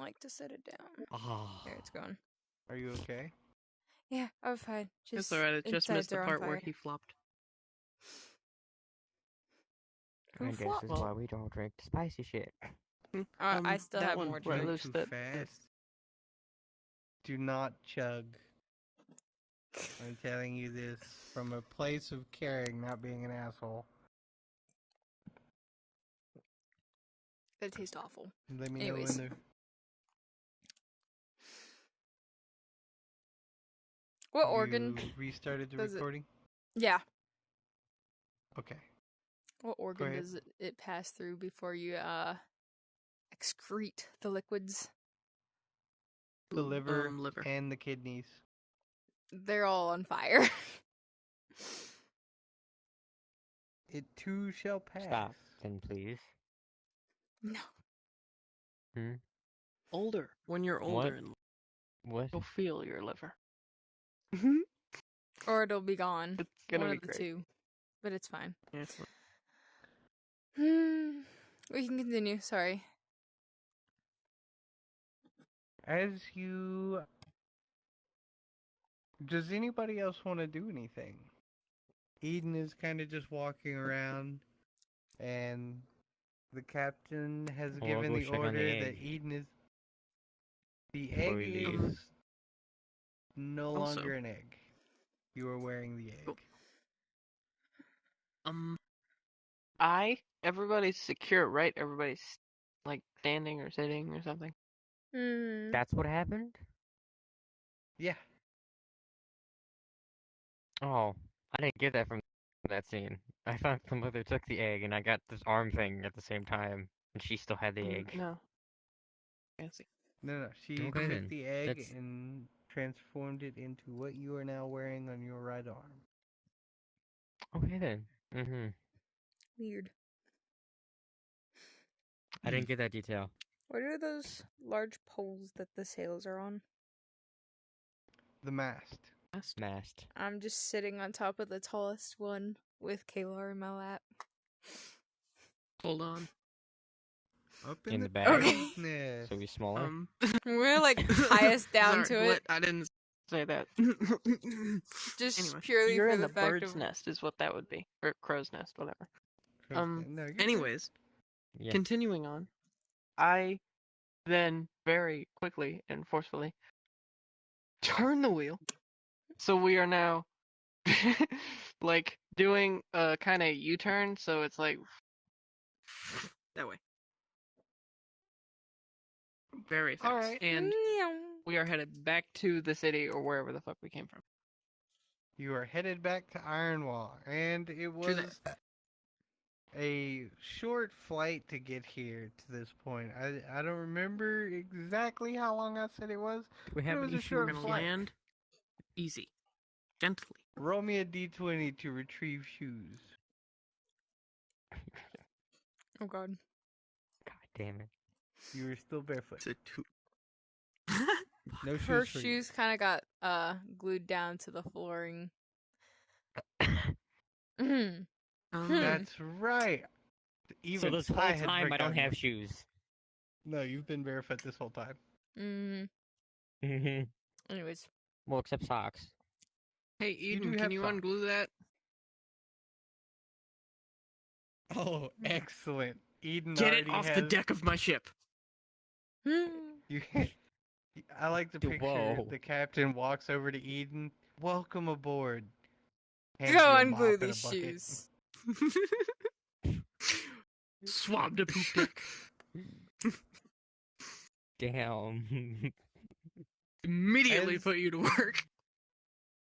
like to set it down. Oh. There, it's gone. Are you okay? Yeah, I'm fine. It's alright, it just missed insides the are on part where fire. he flopped. Who And this flopped? is why we don't drink the spicy shit. I still that have one more to where I drink. Drink lose too that. fast. Do not chug. I'm telling you this from a place of caring, not being an asshole. It tastes awful. Let me Anyways. know when What organ? you restarted the does it- recording. Yeah. Okay. What organ ahead. does it pass through before you excrete the liquids? The liver, liver. and the kidneys. They're all on fire. It too shall pass. Stop, then, please. No. Older. When you're older, What? you'll feel your liver. Or it'll be gone. It's gonna One be of the great. two. But it's fine. Yeah. We can continue. Sorry. As you... Does anybody else want to do anything? Eden is kind of just walking around, and the captain has Well, I'll given go the check on the order that egg. Eden is... The Before egg we leave. is no Also- longer an egg. You are wearing the egg. Cool. Everybody's secure, right? Everybody's like standing or sitting or something. That's what happened? Yeah. Oh, I didn't get that from that scene. I thought the mother took the egg and I got this arm thing at the same time, and she still had the egg. No. Fancy. No. She Okay, took then. the egg That's- and transformed it into what you are now wearing on your right arm. Okay then. Mm-hmm. Weird. I didn't get that detail. What are those large poles that the sails are on? The mast. Mast. I'm just sitting on top of the tallest one with Kalar in my lap. Hold on. Up In the back. bag. Darkness. So we smaller? We're like tie us down Sorry, to what? it. I didn't say that. Just Anyway, purely you're for in the the fact bird's of nest is what that would be. Or crow's nest, whatever. No, you're good. Anyways, Yeah. continuing on. I then very quickly and forcefully turn the wheel. So we are now like doing a kind of U-turn, so it's like that way. Very fast. Alright. And Meow. we are headed back to the city or wherever the fuck we came from. You are headed back to Ironwall, and it was that. a short flight to get here to this point. I don't remember exactly how long I said it was. Do we It have was any a short We're gonna flight. land easy, gently. Roll me a d20 to retrieve shoes. Oh god. God damn it. You are still barefoot. It's a two. No shoes Her for you. shoes kind of got glued down to the flooring. Mhm. That's right. Even So this whole I had time I don't forgotten. have shoes. No, you've been barefoot this whole time. Mm-hmm. Anyways. Well, except socks. Hey, do Eden, have can you socks. unglue that? Oh, excellent. Eden Get it already off has... the deck of my ship. You... I like to picture Whoa. the captain walks over to Eden. Welcome aboard. Hands Go you a unglue mop and a these bucket. shoes. Swab the poop deck. Damn. Immediately As- put you to work.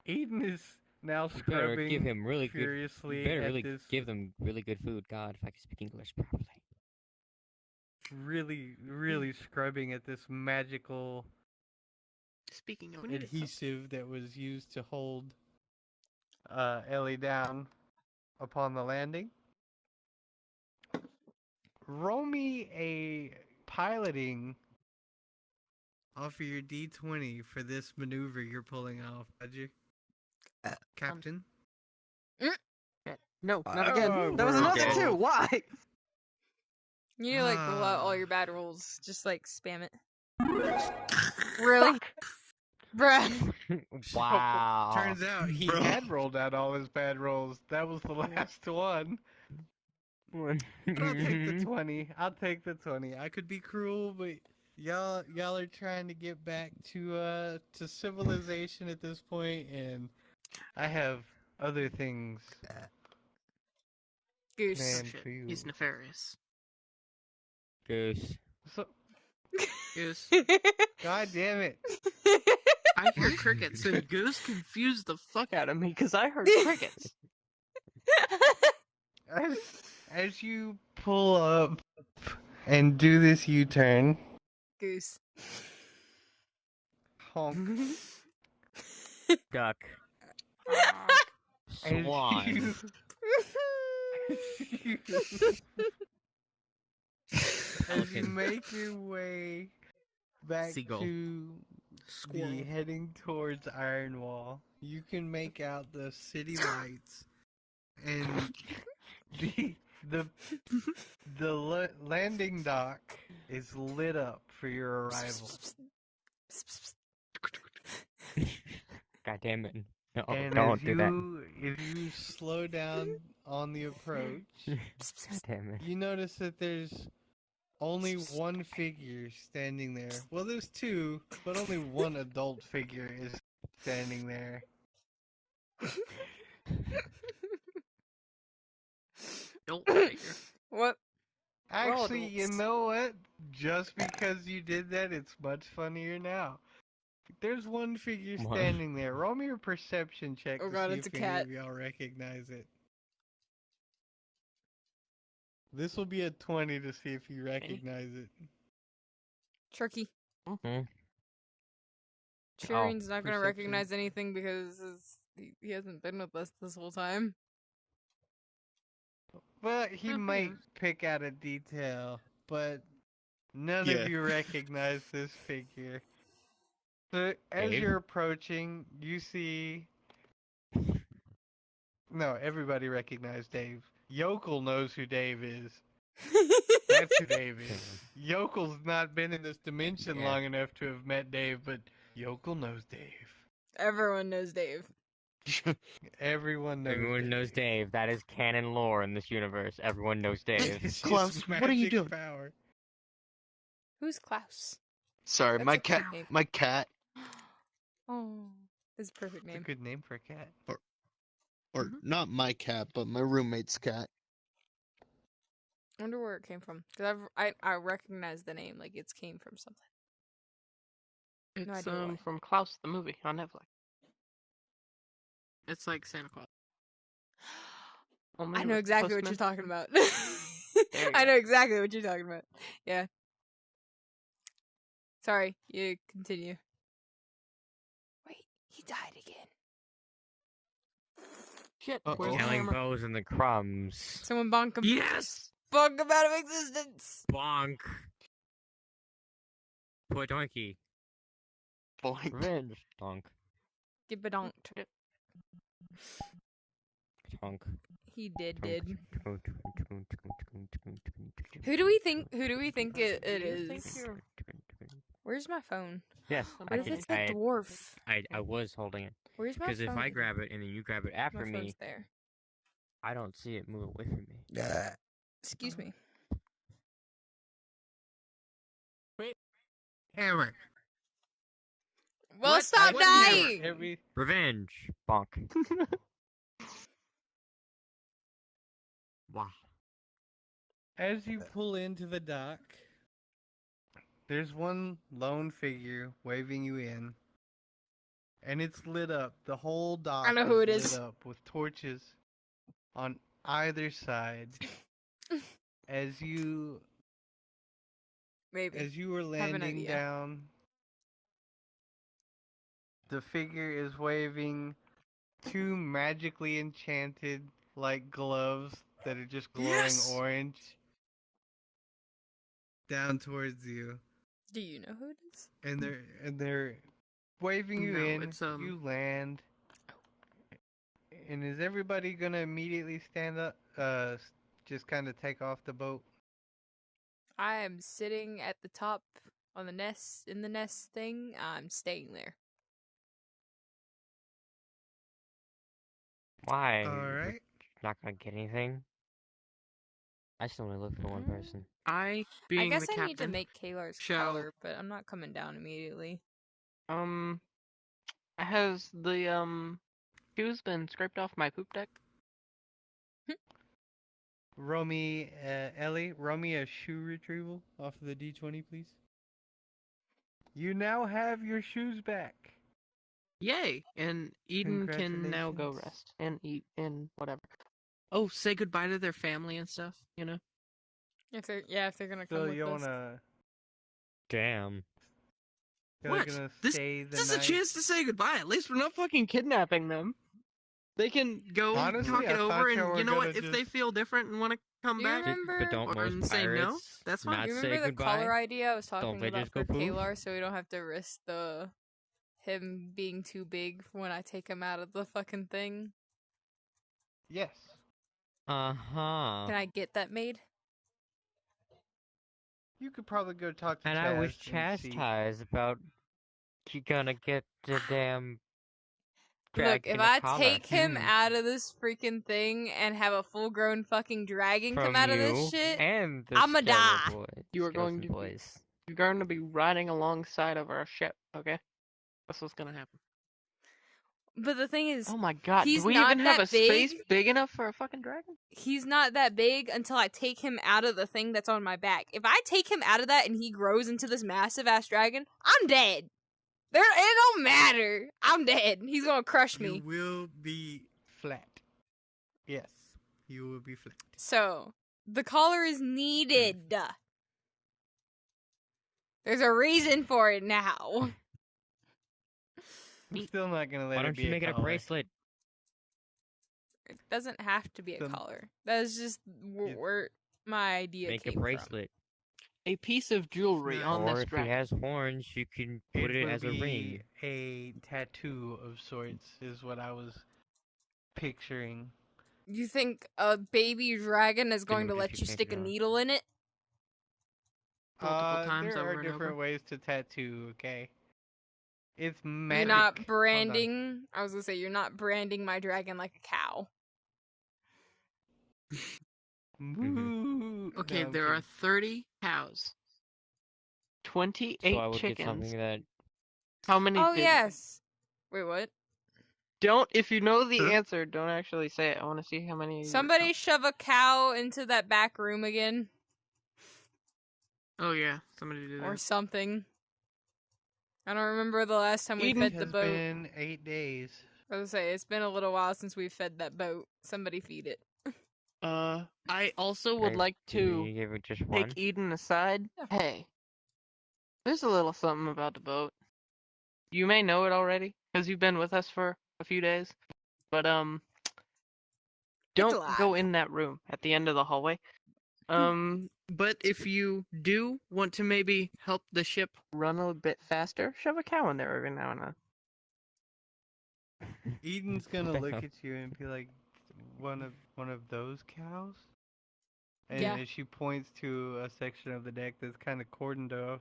Eden is now You better scrubbing give him really good. furiously You better at really this give them really good food. God, if I could speak English properly. really scrubbing at this magical Speaking of adhesive that was used to hold Ellie down upon the landing. Roll me a piloting off of your D20 for this maneuver you're pulling off, would you? Captain? no, not Oh, again. That was we're another dead. two. Why? You need to like roll out all your bad rolls. Just like spam it. Really? Bruh. Wow. Turns out he Bro. had rolled out all his bad rolls. That was the last one. But I'll take the 20. I'll take the 20. I could be cruel, but y'all are trying to get back to civilization at this point, and I have other things Goose. planned Shit, for you. he's nefarious. Goose. So, Goose. God damn it. I hear crickets, and Goose confused the fuck out of me because I heard crickets. As you pull up and do this U-turn, Goose. honk. Duck. As Swan. you- As you Falcon. make your way back Seagull. to Squirrel. the heading towards Iron Wall, you can make out the city lights and the landing dock is lit up for your arrival. God damn it. No, And don't as do that. if you slow down on the approach, God damn it. you notice that there's only one figure standing there. Well, there's two, but only one adult figure is standing there. Don't figure. What? Actually, you adults. know what? Just because you did that, it's much funnier now. There's one figure What? standing there. Roll me a perception check Oh to God, see it's if a any cat. of y'all recognize it. This will be a 20 to see if you recognize it. Turkey. Hmm? Cheering's not gonna perception. recognize anything because he hasn't been with us this whole time. Well, he Mhm. might pick out a detail, but none Yeah. of you recognize this figure. So as Dave? you're approaching, you see. No, everybody recognized Dave. Yokel knows who Dave is. That's who Dave is. Yokel's not been in this dimension Yeah. long enough to have met Dave, but Yokel knows Dave. Everyone knows Dave. Everyone knows. Everyone knows Dave. That is canon lore in this universe. Everyone knows Dave. It's Klaus, just what are you magic doing? Power. Who's Klaus? Sorry, That's my a cute cat. name. My cat, Oh, that's a perfect It's a name. good name for a cat. or not my cat, but my roommate's cat. I wonder where it came from. Cause I recognize the name, like it's came from something. It's idea why. from Klaus the movie on Netflix. It's like Santa Claus. Only I know with exactly what you're postman. talking about. There you I go. know exactly what you're talking about. Yeah. Sorry, you continue. Wait, he died again. Shit, Uh-oh. where's the Killing hammer? bows and the crumbs. Someone bonk him. Yes! Bonk him out of existence. Bonk. Poor donkey. Boink. Revenge. Donk. Get bedonked. Yep. Donk. He did. Who Who do we think? Who do we think it Do you think is? you're- Where's my phone? Yes, What I if can. it's the dwarf? I was holding it Where's my phone? because if I grab it and then you grab it after my me, phone's there. I don't see it move away from me. Excuse me. Hammer. Well, What? stop What hammer? dying. Every Revenge. Bonk. Wow. As you pull into the dock, there's one lone figure waving you in, and it's lit up. The whole dock I know who it lit is. up with torches on either side. As you Maybe. were an landing idea. down, the figure is waving two magically enchanted like gloves that are just glowing Yes! orange down towards you. Do you know who it is? And they're waving you No, in. it's, You land. And is everybody gonna immediately stand up? Just kind of take off the boat. I am sitting at the top on the nest, in the nest thing, I'm staying there. Why? All We're right. not gonna get anything. I still only look for one person. I, I being guess the I captain, need to make Kalar's shall- color, but I'm not coming down immediately. has the shoes been scraped off my poop deck? Ellie, roll me a shoe retrieval off of the D20, please. You now have your shoes back. Yay! And Eden can now go Congratulations. rest and eat and whatever. Oh, say goodbye to their family and stuff, you know? If they're gonna come So with you us. wanna? Damn. You're What? gonna This stay the is night? a chance to say goodbye. At least we're not fucking kidnapping them. They can go Honestly, talk I it over, thought y'all and were you know what? gonna If they just- feel different and want to come Do you back, remember- But don't or most say no, pirates that's fine. not You say remember the goodbye? color idea I was talking they about just for go poof? Kalar, so we don't have to risk him being too big for when I take him out of the fucking thing? Yes. Uh-huh. Can I get that made? You could probably go talk to And Chaz I was and see. chastised about you gonna get the damn Look, dragon if a I collar. take him out of this freaking thing and have a full-grown fucking dragon come From out of you this shit, and the I'ma die. skeleton boy- You are going skeleton to- boys. You're going to be riding alongside of our ship, okay? That's what's gonna happen. but the thing is, Oh my god, he's do we not even have that a space big. big enough for a fucking dragon? he's not that big until I take him out of the thing that's on my back. If I take him out of that and he grows into this massive-ass dragon, I'm dead. It don't matter. I'm dead. He's gonna crush You me. will be flat. Yes, you will be flat. So, the collar is needed. There's a reason for it now. I'm still not gonna let Why it don't be you make it a collar. bracelet? It doesn't have to be a The- collar. That's just Yeah. where my idea Make a came from. bracelet. A piece of jewelry No. on Or this if he dragon. has horns, you can put it will as a be ring. a tattoo of sorts, is what I was picturing. You think a baby dragon is going to would let just you be stick a painted on. needle in it? Multiple times there over are and different over. ways to tattoo. Okay, it's magic. You're not Hold on. branding. I was gonna say you're not branding my dragon like a cow. Moo. Okay, No, I'm there are kidding. 30 cows. 28 So I would get chickens. something that How many Oh did yes. Wait, what? Don't, if you know the Huh? answer, don't actually say it. I want to see how many. Somebody shove a cow into that back room again, Oh yeah, somebody did or that. something. I don't remember the last time we Eden fed It the has boat. been 8 days. I was gonna say it's been a little while since we fed that boat. Somebody feed it. I also would Right. like you to give it just one. take Eden aside. Yeah. Hey, there's a little something about the boat. You may know it already because you've been with us for a few days, but don't go alive. in that room at the end of the hallway. But if you do want to maybe help the ship run a bit faster, shove a cow in there every now and then. Eden's gonna the look hell? at you and be like, one of those cows? And Yeah. as she points to a section of the deck that's kind of cordoned off,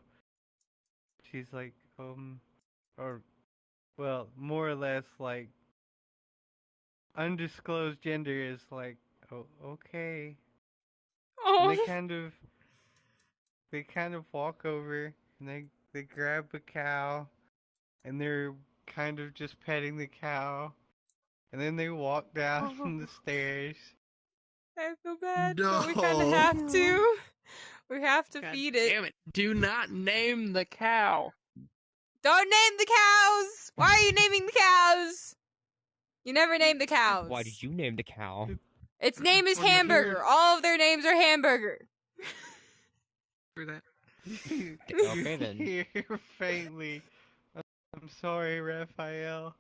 she's like, or, well, more or less like, undisclosed gender is like, oh, okay. And Oh, they kind of walk over and they grab a cow and they're kind of just petting the cow. And then they walk down the stairs. I feel bad, but we kind of have No. to. We have to God feed it. damn it! Do not name the cow. Don't name the cows. Why are you naming the cows? You never name the cows. Why did you name the cow? Its name is Well, here- Hamburger. All of their names are Hamburger. For that. Okay, then. You hear faintly, I'm sorry, Raphael,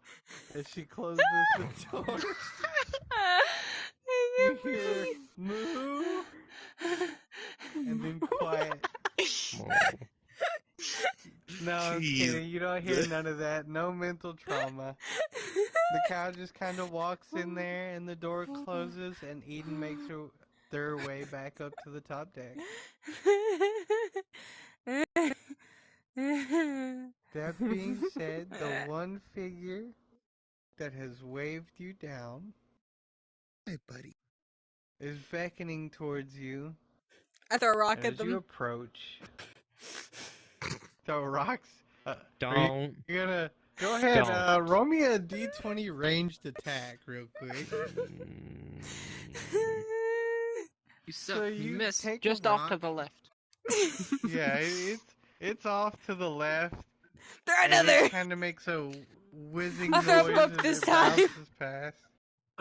as she closes the door. You hear moo, and then quiet. Whoa. No, I'm Jeez. kidding. You don't hear none of that. No mental trauma. The cow just kind of walks in there, and the door closes, and Eden makes their way back up to the top deck. That being said, the one figure that has waved you down Hey, buddy. is beckoning towards you. I throw a rock And at as you them. approach, throw rocks. Don't. You're gonna go ahead. Don't. Roll me a d20 ranged attack real quick. You So suck. you missed take a just off to rock. the left. Yeah, it's off to the left. Throw And another. it kind of makes a whizzing I'll throw noise a book as this it time. bounces past.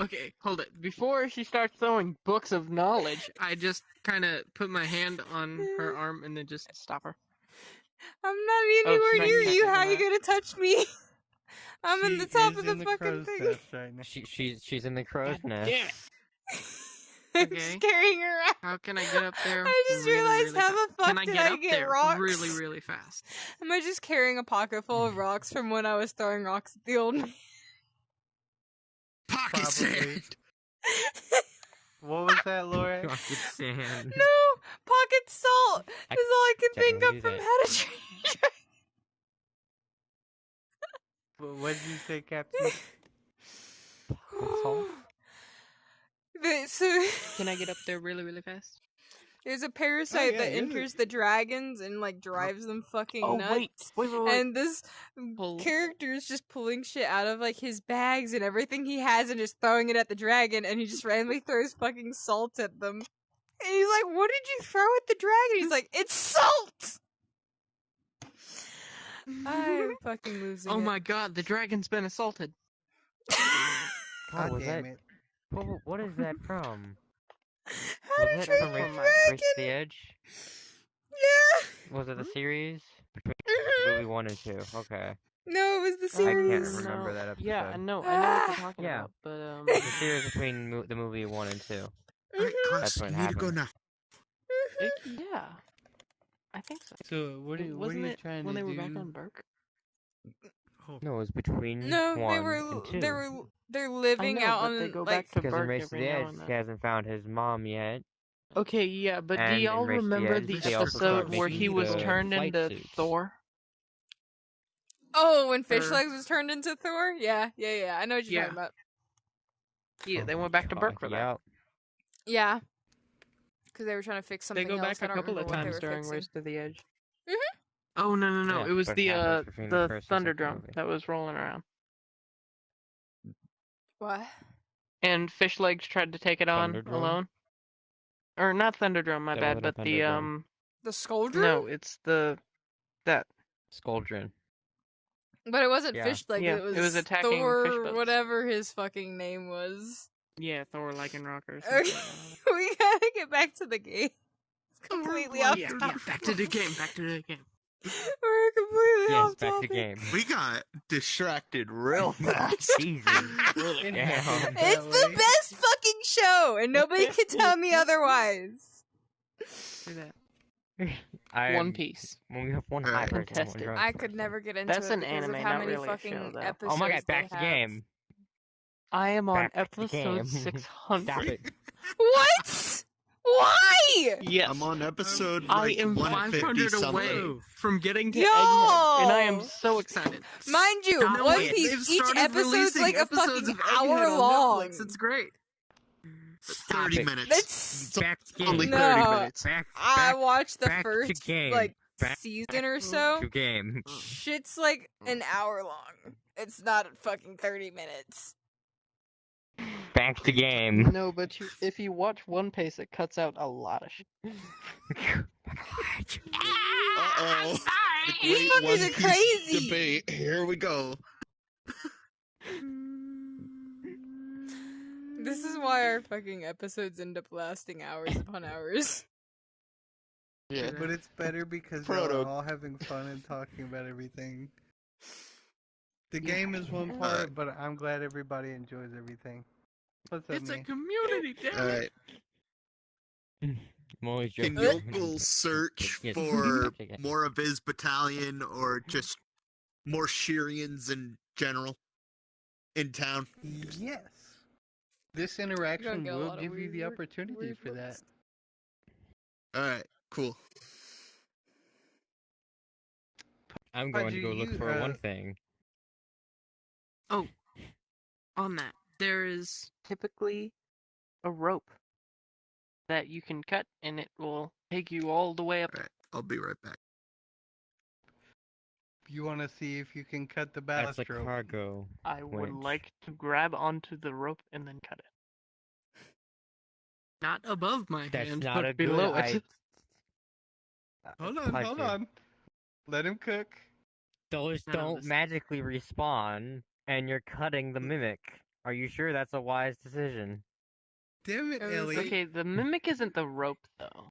Okay, hold it. Before she starts throwing books of knowledge, I just kind of put my hand on her arm and then just stop her. I'm not she's anywhere not near you. catching How are you that. gonna touch me? I'm in She the top is of the in the fucking crow's thing. nest right now. She's in the crow's nest. Damn it! I'm Okay. just carrying her out. How can I get up there? I just really, realized really how fast? the fuck Can I did get I up get there rocks? really, really fast? Am I just carrying a pocket full of rocks from when I was throwing rocks at the old man? Pocket Probably. sand. What was that, Laura? Pocket sand. No, pocket salt I is all I could think technically of do from that. How to Train Your Dragon. What did you say, Captain? salt? So Can I get up there really, really fast? there's a parasite yeah, that you're enters the dragons and like drives them fucking Oh, nuts. wait. And this Pull. character is just pulling shit out of like his bags and everything he has and just throwing it at the dragon, and he just randomly throws fucking salt at them. And he's like, "What did you throw at the dragon?" He's like, "It's salt." I'm fucking losing Oh it. my god, the dragon's been assaulted. God was damn that? it. What is that from? How Was to that Train from Your Race- Race Dragon? to the Edge? Yeah. Was it the series? Between movie 1 and 2. Okay. No, it was the I can't series. remember that episode. Yeah, I know what you're talking Yeah. about, but The series between the movie 1 and 2. Alright, Mhm. Cars, That's what you need to go happened. now. yeah, I think so. So, what are Wasn't you it trying when to they were do? back on Burke? No, it was between No, 1 they were and 2. they're living I know, out but on they go like back to Because in Burke Race to every the now Edge, and then. he hasn't found his mom yet. Okay, yeah, but do And in y'all Race to the remember Edge, the they also episode start where he making was the turned flight into suits. Thor? oh, when Or- Fishlegs was turned into Thor? Yeah. I know what you're Yeah. talking about. Yeah, they went back to Burke for that. Yep. Yeah. Because they were trying to fix something They go else. back I a don't couple of remember what they times were during fixing. Race to the Edge. Mhm. Oh no! Yeah, It was but the it happens between the first and second Thunderdrum movie. that was rolling around, What? and Fishlegs tried to take it on Thunderdrum? alone. Or not Thunderdrum, my That bad, wasn't a but the Thunderdrum. The Scoldrum? no, it's that. Skuldrin. But it wasn't Yeah. Fishlegs. Yeah, it was it was attacking Thor, fish boats. whatever his fucking name was. Yeah, Thor Lycanroc or Okay. something. We gotta get back to the game. It's completely off Yeah, topic. back to the game. Back to the game. We're completely Yes, off back topic. to game. We got distracted real fast. Jesus. It Damn. happened It's that the way. best fucking show, and nobody can tell me otherwise. Do that. I One Piece. When we have one Alright. high person, one Contested. drunk I could person. never get into That's it an because anime, of how not many really a fucking show, though. episodes Oh my god, back they to have. game. I am on Back to the game. episode 600. Stop it. What? Why? Yes. I'm on episode I like am 150 500 away something. from getting to Yo! Egghead, and I am so excited. Mind you, Stop One it. Piece, They've each started episode's releasing like a episodes fucking of Egghead hour on long. Netflix. It's great. 30 it. minutes. That's- It's Back to only game. 30 No. minutes. I watched the back to first game. like Back- season or so. To game. Shit's like an hour long. It's not fucking 30 minutes. Back to game. No, but if you watch One Piece, it cuts out a lot of shit. Uh-oh. The These great fuckers One are Piece crazy. debate. Here we go. This is why our fucking episodes end up lasting hours upon hours. Yeah. But it's better because Proto. y'all are all having fun and talking about everything. The game is one part, but I'm glad everybody enjoys everything. What's up, It's a man? community, damn it. Alright. I'm always Can joking. Yokel search Yes. for Back to game. more of his battalion or just more Shirians in general in town? Yes. This interaction get a will lot of give you the weird- opportunity weird for that. looks. Alright, cool. I'm going to go look for one thing. Oh, on that, there is typically a rope that you can cut, and it will take you all the way up. Alright, I'll be right back. You want to see if you can cut the That's ballast a rope? cargo. I would winch. like to grab onto the rope and then cut it. Not above my That's hand, not but a below good it. Hold on, hold Piper. on. Let him cook. Those None of don't this. magically respawn, and you're cutting the mimic. Are you sure that's a wise decision? Damn it, I was Ellie. like- Okay, the mimic isn't the rope, though.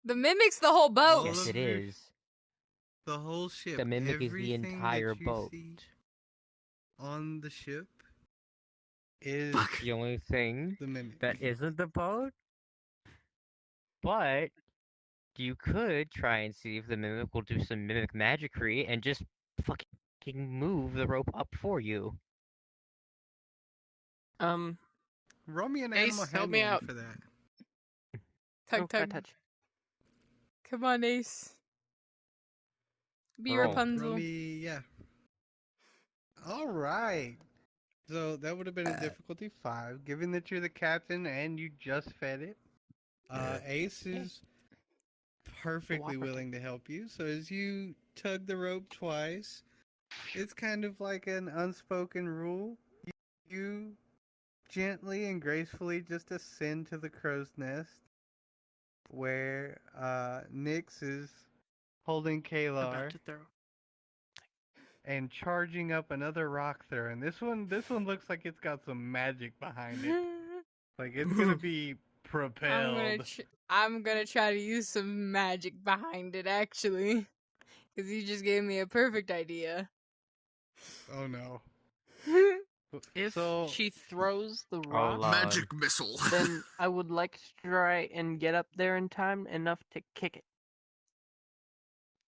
The mimic's the whole boat. All Yes, of it your- is. The whole ship. The mimic is the everything entire that you boat. see on the ship is Fuck. The only thing the mimic. that isn't the boat. But you could try and see if the mimic will do some mimic magicry and just fucking move the rope up for you. Roll me an Ace, animal help me handling out. for that. Tug, I tug. touch. Come on, Ace. Be Roll. Rapunzel. Roll me, yeah. All right. So that would have been a difficulty 5, given that you're the captain and you just fed it. Ace is perfectly Whopper. willing to help you. So as you tug the rope twice, it's kind of like an unspoken rule. You gently and gracefully just ascend to the crow's nest, where Nyx is holding Kalar About to throw. and charging up another rock throw. And this one looks like it's got some magic behind it. Like it's gonna be propelled. I'm gonna try to use some magic behind it, actually. Because you just gave me a perfect idea. Oh no. If So- she throws the Oh, rock, Lord. Magic missile. then I would like to try and get up there in time enough to kick it.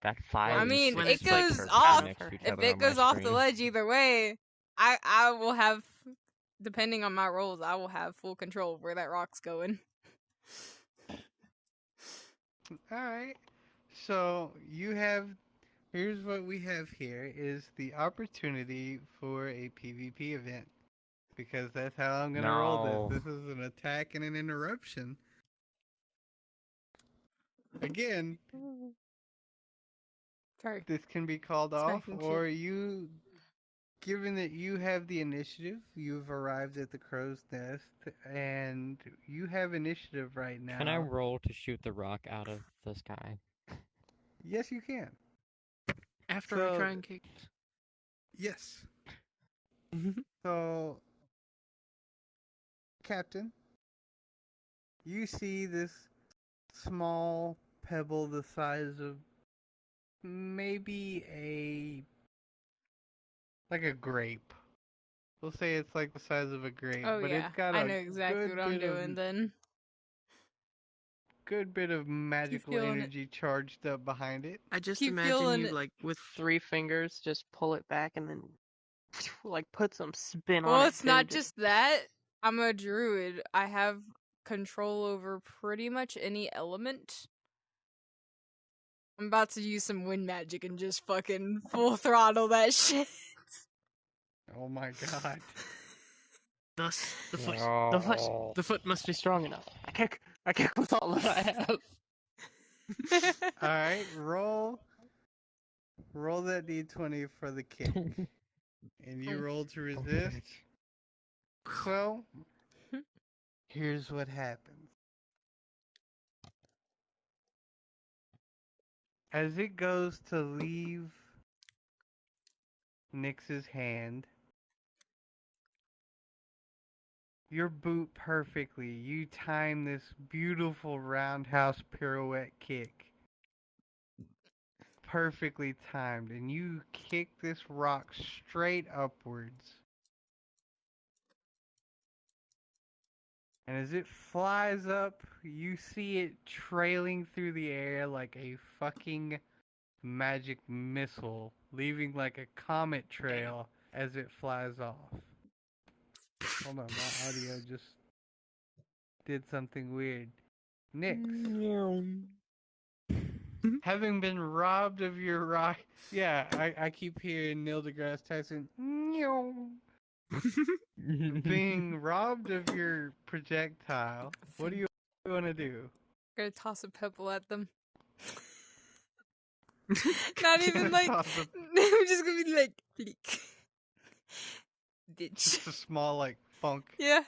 That 5 I and mean, 6 it is goes perfect off- next to each if other it on my goes off the screen. ledge either way, I will have, depending on my rolls, I will have full control of where that rock's going. Alright. So here's what we have here is the opportunity for a PvP event. Because that's how I'm gonna roll No. this. This is an attack and an interruption. Again, Sorry. this can be called It's off, making or you, given that you have the initiative, you've arrived at the crow's nest, and you have initiative right now. Can I roll to shoot the rock out of the sky? Yes, you can. After So- I try and kick. Yes. So, Captain, you see this small pebble the size of maybe like a grape. We'll say it's like the size of a grape, Oh but yeah, it's got I a know exactly good what I'm bit of- doing then. good bit of magical feeling it. energy charged up behind it. I just Keep imagine feeling you it. like with 3 fingers just pull it back and then like put some spin on it. Well, it's too, not just that. I'm a druid. I have control over pretty much any element. I'm about to use some wind magic and just fucking full throttle that shit. Oh my god. Thus the foot. No. The foot must be strong enough. I kick with all that I have. Alright, roll that d20 for the kick. And you roll to resist. So, here's what happens. As it goes to leave Nyx's hand, your boot perfectly. You time this beautiful roundhouse pirouette kick. Perfectly timed, and you kick this rock straight upwards. And as it flies up, you see it trailing through the air like a fucking magic missile, leaving like a comet trail as it flies off. Hold on, my audio just did something weird. Nyx, Having been robbed of your rock. Yeah, I keep hearing Neil deGrasse Tyson. "Meow." Being robbed of your projectile. What do you want to do? Gonna toss a pebble at them. Not even like. Toss a- I'm just gonna be like, bleak. Bitch. Just a small, like, funk. Yeah.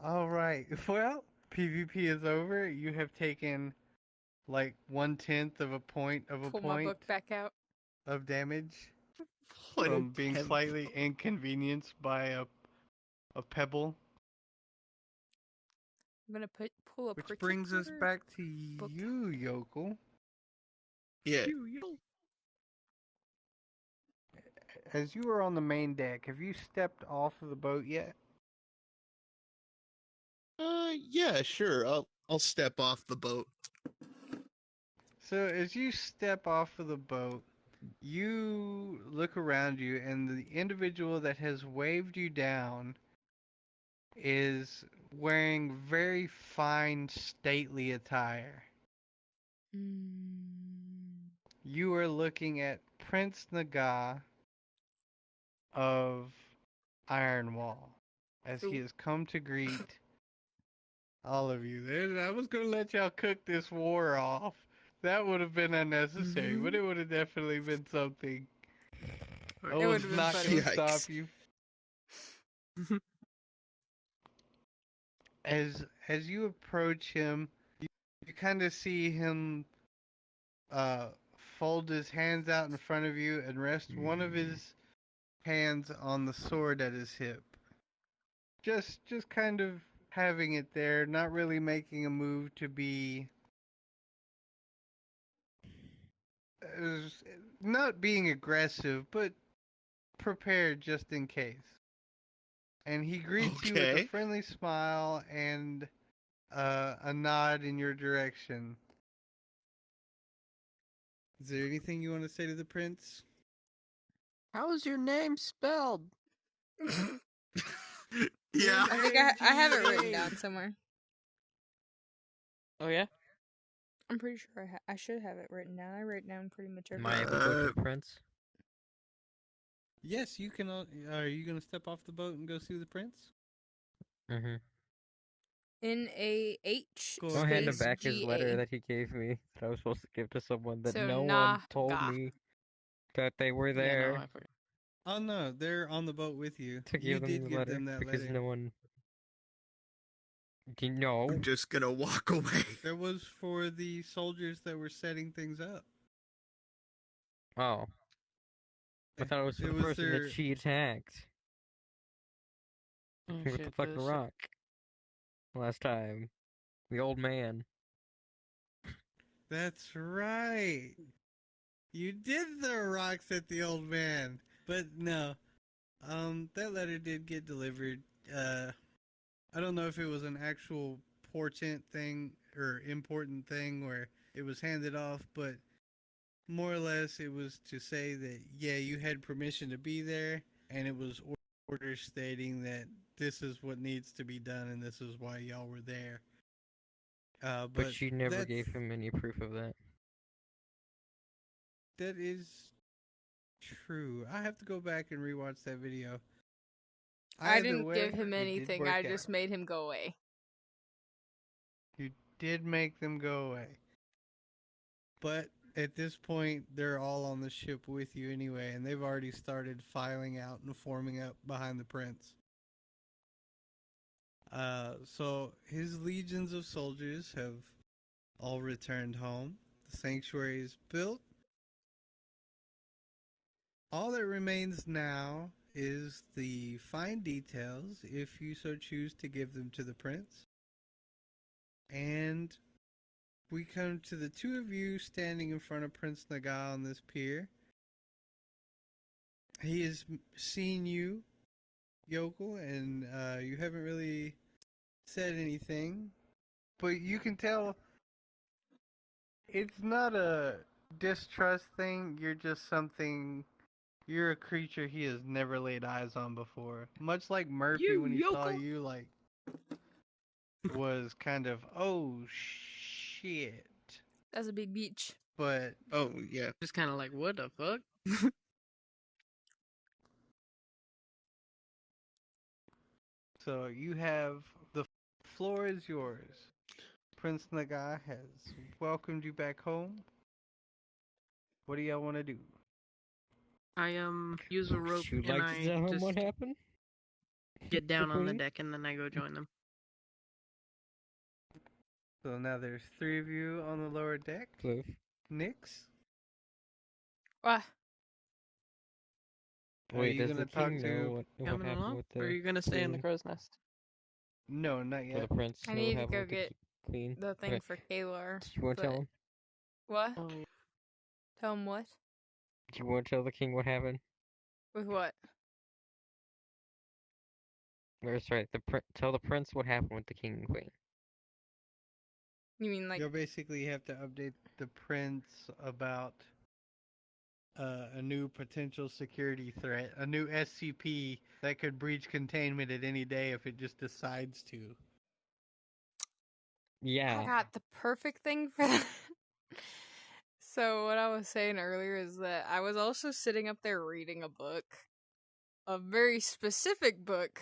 Alright, well, PvP is over. You have taken, like, 1/10 of a point Pull my book back out. of damage What from being tenth? slightly inconvenienced by a pebble. I'm gonna pull a. Which brings us particular back to book. you, Yokel. Yeah. As you are on the main deck, have you stepped off of the boat yet? Yeah, sure. I'll step off the boat. So as you step off of the boat, you look around you, and the individual that has waved you down is wearing very fine, stately attire. You are looking at Prince Naga of Ironwall, as he has come to greet all of you. I was going to let y'all cook this war off. That would have been unnecessary, but it would have definitely been something. I It was would've been not funny. going to Yikes. stop you. As you approach him, you kind of see him fold his hands out in front of you and rest one of his hands on the sword at his hip. Just kind of having it there, not really making a move to be not being aggressive, but prepared just in case. And he greets you with a Okay. friendly smile and a nod in your direction. Is there anything you want to say to the prince? How is your name spelled? Yeah. I think I have it written down somewhere. Oh yeah. I'm pretty sure I should have it written down. I write down pretty much Am everything. I able to go to the prince? Yes, you can. Are you going to step off the boat and go see the prince? Mm-hmm. NAH Go Go hand him space back his letter GA. that he gave me that I was supposed to give to someone that So no one told Naga. me that they were Yeah, there no, I forgot. Oh no, they're on the boat with you. to You give them did the give letter them that because letter. no one. Do you know? I'm just gonna walk away. That was for the soldiers that were setting things up. Oh. I thought it was for It the was person their- that she attacked Oh, with the shit, fucking this- rock last time. The old man. That's right. You did throw rocks at the old man, but no. That letter did get delivered. I don't know if it was an actual important thing where it was handed off, but more or less it was to say that, yeah, you had permission to be there, and it was orders stating that this is what needs to be done and this is why y'all were there. But she never that's- gave him any proof of that. That is true. I have to go back and rewatch that video. I Either didn't way, give him it did anything. work I out. just made him go away. You did make them go away. But at this point, they're all on the ship with you anyway, and they've already started filing out and forming up behind the prince. So his legions of soldiers have all returned home. The sanctuary is built. All that remains now is the fine details, if you so choose to give them to the prince. And we come to the two of you standing in front of Prince Naga on this pier. He has seen you, Yokel, and you haven't really said anything. But you can tell it's not a distrust thing, you're a creature he has never laid eyes on before. Much like Murphy when he saw you, like, was kind of, oh shit. That's a big beach. But Oh yeah. Just kind of like, what the fuck? so you have the floor is yours. Prince Naga has welcomed you back home. What do y'all want to do? I use a rope Would you and like to I tell him just what happened? get down on the Queen? deck and then I go join them. So now there's 3 of you on the lower deck. Cliff. Nix, What? are Wait, you does gonna the talk king to? know what Coming happened along? with Or the are you gonna stay in the queen? crow's nest? No, not Or yet. the prince I know need what to happened go with the get queen? the thing Okay. for Kalar. Do you want to tell but- him? What? Oh, yeah. Tell him what? Do you want to tell the king what happened? With what? Or sorry, tell the prince what happened with the king and queen. You mean like You'll basically have to update the prince about a new potential security threat, a new SCP that could breach containment at any day if it just decides to. Yeah. I got the perfect thing for that? So what I was saying earlier is that I was also sitting up there reading a book. A very specific book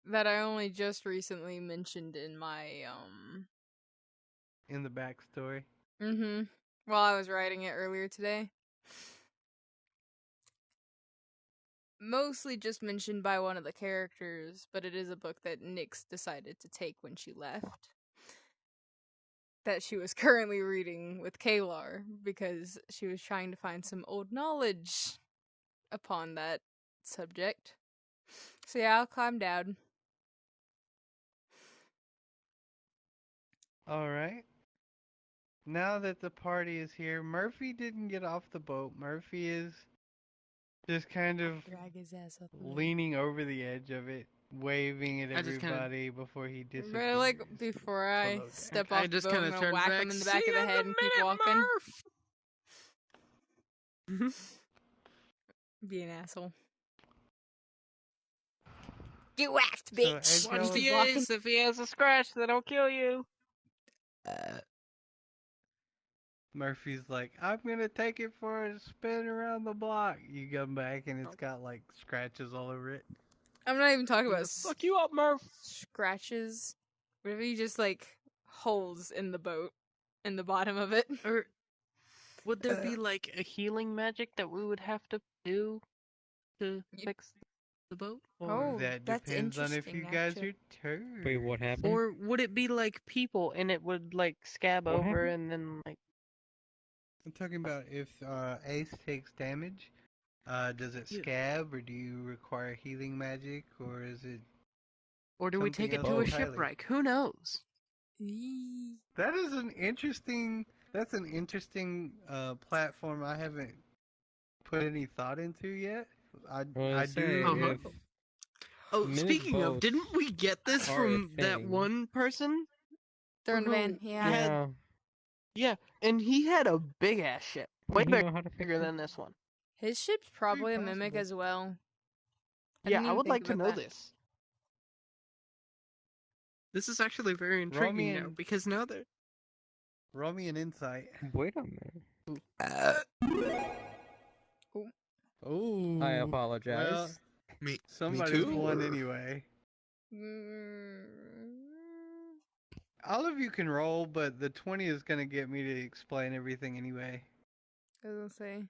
that I only just recently mentioned in my In the backstory. while I was writing it earlier today. Mostly just mentioned by one of the characters, but it is a book that Nyx decided to take when she left. That she was currently reading with Kalar because she was trying to find some old knowledge upon that subject. So yeah, I'll climb down. Alright. Now that the party is here, Murphy didn't get off the boat. Murphy is just kind of Drag his ass up. a bit. leaning over the edge of it, waving at I just kinda- everybody before he disappears. But like before I below deck. step I off just the boat, kinda I'm gonna turned whack back. him in the back "See of the you in head and keep minute, walking. Murph!" Be an asshole. Get whacked, So bitch! as Watch y'all- the Keep walking. ace. If he has a scratch, that'll kill you. Murphy's like, I'm gonna take it for a spin around the block. You come back and it's got like scratches all over it. I'm not even talking I'm about gonna fuck you up, Murph. scratches. What if he just like holes in the boat, in the bottom of it? Or would there be like a healing magic that we would have to do to You- fix the boat? Oh, That that's depends on if you interesting, guys actually. are turds. Wait, what happened? Or would it be like people and it would like scab What over happened? and then like I'm talking about if Ace takes damage, does it Yeah. scab or do you require healing magic or is it... or do we Something take it else to a entirely. shipwreck? Who knows? Eee. That is an interesting... That's an interesting platform I haven't put any thought into yet. Well, I say, do... Uh-huh. if- Oh, Mimic speaking of, boats didn't we get this are a from that thing. one person? Throw in the Who van. Yeah. had- Yeah. Yeah, and he had a big ass ship. Way You know how to fix bigger it? than this one. His ship's probably a mimic possible. as well. Yeah, didn't I even would think like to about know that. this. This is actually very Roll intriguing me now in. because now that Roll me an insight. Wait a minute. Oh, I apologize. Well, Me somebody's too, won or- anyway. Mm, All of you can roll, but the 20 is going to get me to explain everything anyway. I was gonna say.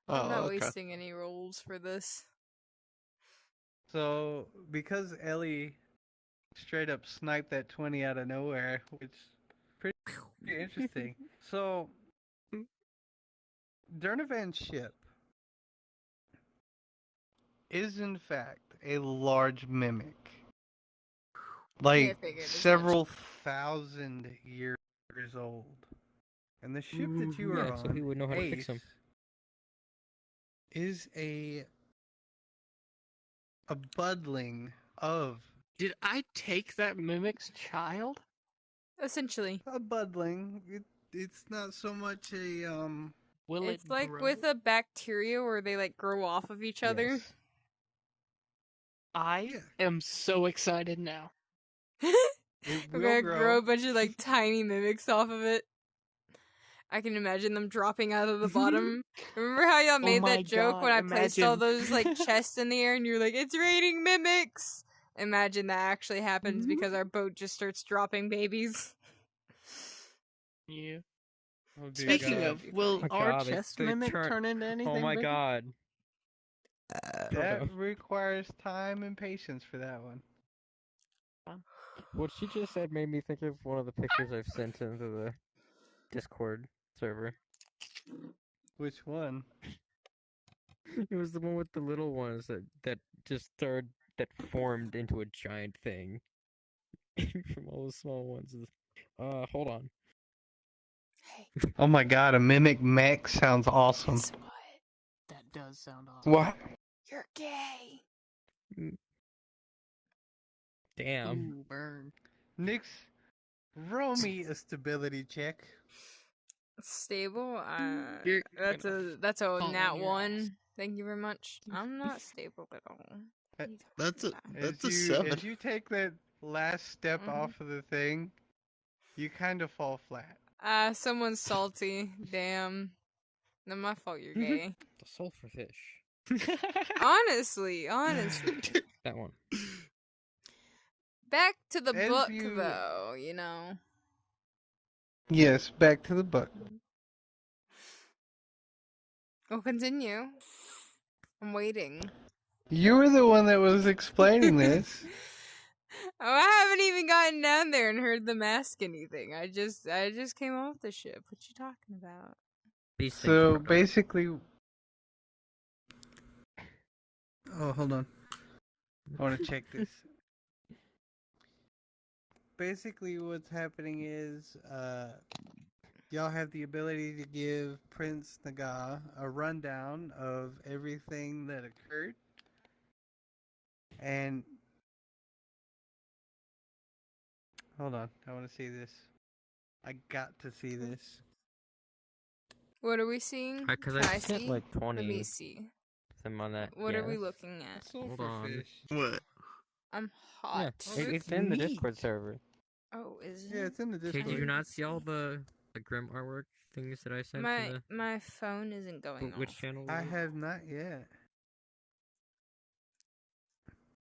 Oh, I'm not okay. wasting any rolls for this. So, because Ellie straight up sniped that 20 out of nowhere, which is pretty interesting. So, Durnovan's ship is in fact a large mimic. Like figured as several thousand years old. And the ship that you are Yeah, on, so he would know how to fix them. is a buddling of did I take that mimic's child? Essentially. a buddling. It's not so much a Will It's it like grow? with a bacteria where they like grow off of each other. Yes. I Yeah. am so excited now. It We're will gonna grow a bunch of like tiny mimics off of it. I can imagine them dropping out of the bottom. Remember how y'all made my that joke when God, I placed all imagine. those like chests in the air and you're like, it's raining mimics? Imagine that actually happens because our boat just starts dropping babies. Yeah. Oh, dear Speaking God. of, will my our God, chest they mimic turn into anything? Oh my bigger? God. That requires time and patience for that one. What she just said made me think of one of the pictures I've sent into the Discord server. Which one? It was the one with the little ones that formed into a giant thing from all the small ones. Hold on. Hey, Oh my God, a mimic mech sounds awesome. guess what? That does sound awesome. What? You're gay. Damn. Ooh, burn. Nix, roll me a stability check. Stable? You're That's gonna a fall on nat your one. ass. Thank you very much. I'm not stable at all. Uh, What are you That's a talking about? that's a As 7. you take that last step Mhm. off of the thing, you kind of fall flat. Someone's salty. Damn. Not my fault you're gay. The sulfur fish. honestly. That one. Back to the As book, you- though, you know. Yes, back to the book. We'll continue. I'm waiting. You were the one that was explaining this. Oh, I haven't even gotten down there and heard them ask anything. I just came off the ship. What you talking about? These things So work on- basically, oh, hold on. I want to check this. Basically, what's happening is, y'all have the ability to give Prince Naga a rundown of everything that occurred, and hold on, I want to see this. I got to see this. What are we seeing? Because Can I sent see? like Let 20 me see. them on that. What are we yes. looking at? Hold on. Silverfish. What? I'm Yeah, hot. Oh, that's it's in the neat. Discord server. Oh, is it? Yeah, it's in the Okay, Discord. did you not see all the grim artwork things that I sent to My phone isn't the going which off. channel? I was it? have not yet.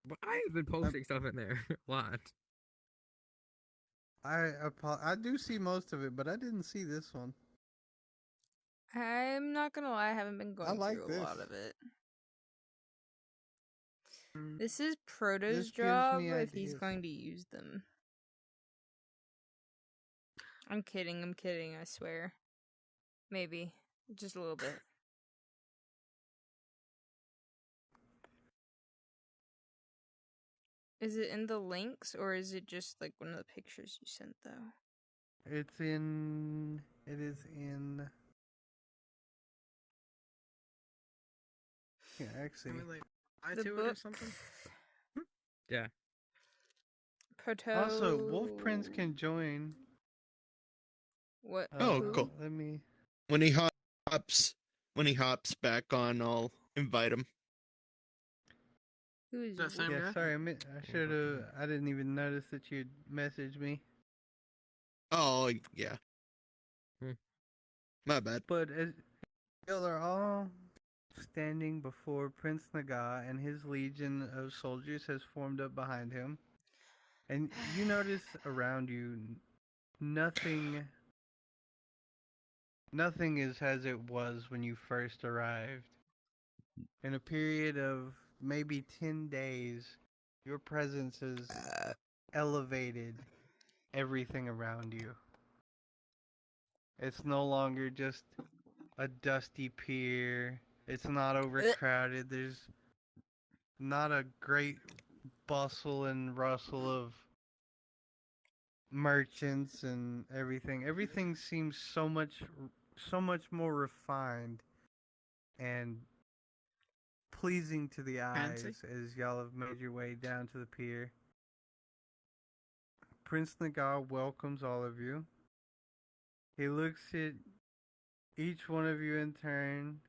But I have been posting stuff in there a lot. I do see most of it, but I didn't see this one. I'm not gonna lie, I haven't been going like through a lot this. of it. Mm. This is Proto's This gives job me if he's ideas. going to use them. I'm kidding, I swear. Maybe. Just a little bit. Is it in the links, or is it just like one of the pictures you sent, though? It is in. Yeah, actually. I The to it book. or something? Yeah. Proto. Also, Wolf Prince can join. What? Oh, who? cool. Let me. When he hops back on, I'll invite him. Who is That same Yeah, guy? sorry. I should have. I didn't even notice that you'd messaged me. Oh yeah. Hmm. My bad. But as y'all are all standing before Prince Naga, and his legion of soldiers has formed up behind him, and you notice around you, nothing is as it was when you first arrived. In a period of maybe 10 days, your presence has elevated everything around you. It's no longer just a dusty pier. It's not overcrowded. There's not a great bustle and rustle of merchants and everything. Everything seems so much more refined and pleasing to the eyes Fancy? as y'all have made your way down to the pier. Prince Nagar welcomes all of you. He looks at each one of you in turn.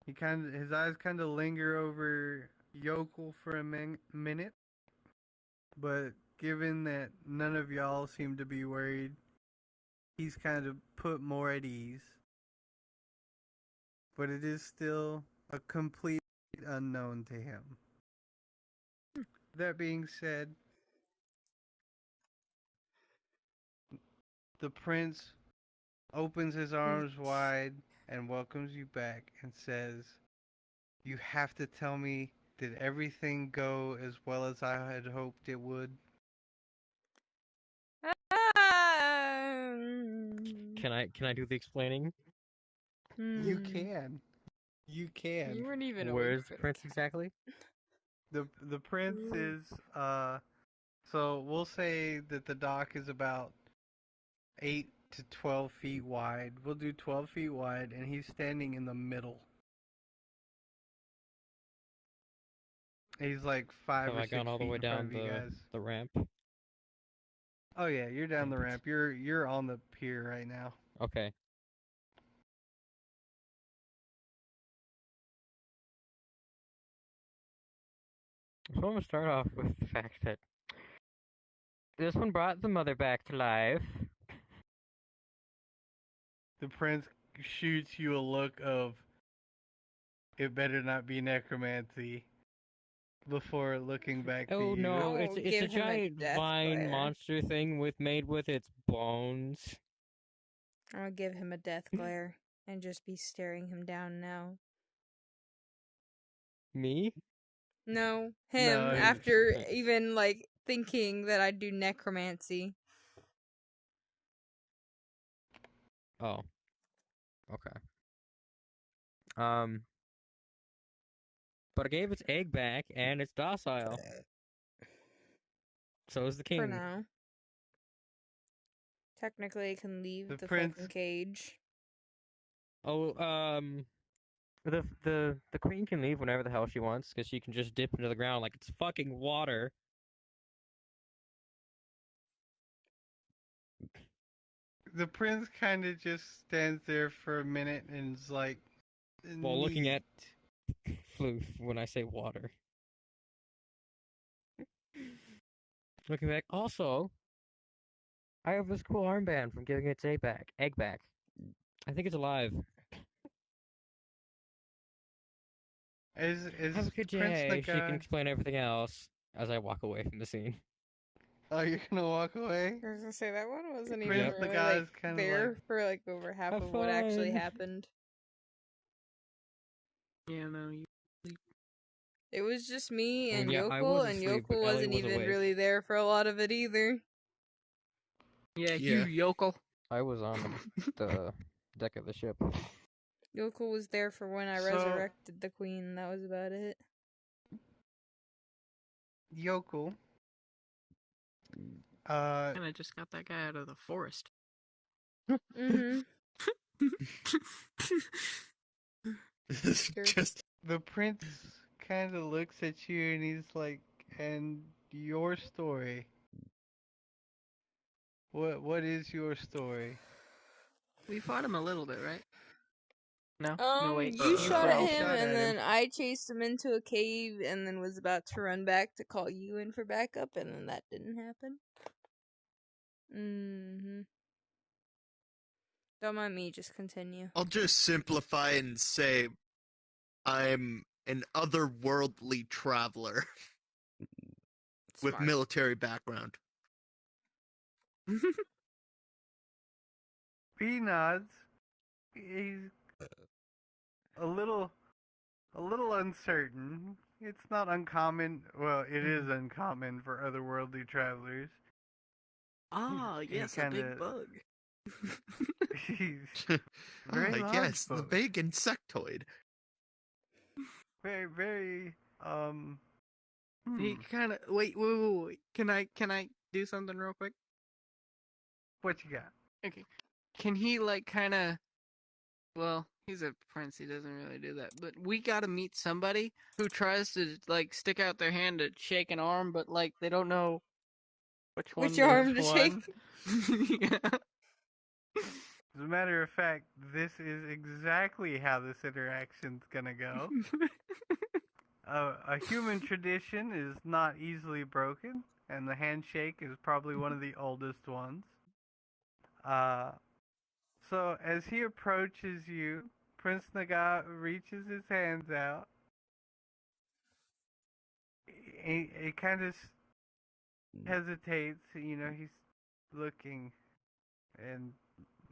His eyes linger over Yokel for a minute, but given that none of y'all seem to be worried, he's kind of put more at ease. But it is still a complete unknown to him. That being said, the prince opens his arms wide and welcomes you back and says, "You have to tell me, did everything go as well as I had hoped it would?" Can I do the explaining? You can. You can. You weren't even Where's awake for the prince exactly? The prince is so we'll say that the dock is about 8 to 12 feet wide. We'll do 12 feet wide, and he's standing in the middle. He's like 5 Have or I 6 gone all the feet way in front down of you guys. the ramp? Oh yeah, you're down the Damn it. ramp. You're on the pier right now. Okay. So I'm gonna start off with the fact that this one brought the mother back to life. The prince shoots you a look of, "It better not be necromancy," before looking back to Oh you. no, I it's will a give him a giant death vine glare. monster thing made with its bones. I'll give him a death glare and just be staring him down now. Me? No, him, No, after even, like, thinking that I'd do necromancy. Oh. Okay. But I gave its egg back and it's docile. So is the king. For now. Technically, it can leave The the prince- fucking cage. Oh, the queen can leave whenever the hell she wants because she can just dip into the ground like it's fucking water. The prince kind of just stands there for a minute and is like, While looking at "Neat." Floof when I say water. Looking back. Also, I have this cool armband from giving its egg back. I think it's alive. Is Have a good Prince day. the She can guy? explain everything else as I walk away from the scene. Oh, you're gonna walk away? I was gonna say, that one wasn't Prince even Yep. the really, guy's like, kinda there like, for, like, over half Have of what actually fun. happened. Yeah, no, you. It was just me Well, and yeah, I Yokel, was and asleep, but Yokel Ellie wasn't was even awake. really there for a lot of it either. Yeah, Yeah. you yokel. I was on the deck of the ship. Yokel was there for when I So- resurrected the queen. That was about it. Yokel. And I just got that guy out of the forest. Mm-hmm. Sure. Just The prince kind of looks at you and he's like, "And your story? What is your story?" We fought him a little bit, right? No? No, wait. You shot at you him, shot and at then I chased him into a cave, and then was about to run back to call you in for backup, and then that didn't happen. Mm-hmm. Don't mind me, just continue. I'll just simplify and say I'm an otherworldly traveler with Smart. military background. He nods. He's a little uncertain. It's not uncommon. Well, it is uncommon for otherworldly travelers. Ah, He yes, a kinda- big bug. He's very Ah, large yes, the bug. big insectoid. very, very. He kind of wait. Can I do something real quick? What you got? Okay. Can he like kind of? Well, he's a prince. He doesn't really do that. But we gotta meet somebody who tries to like stick out their hand to shake an arm, but like they don't know which one. Which arm to Which shake? one? Yeah. As a matter of fact, this is exactly how this interaction's gonna go. A human tradition is not easily broken, and the handshake is probably one of the oldest ones. So as he approaches you, Prince Naga reaches his hands out. He kind of hesitates. He's looking and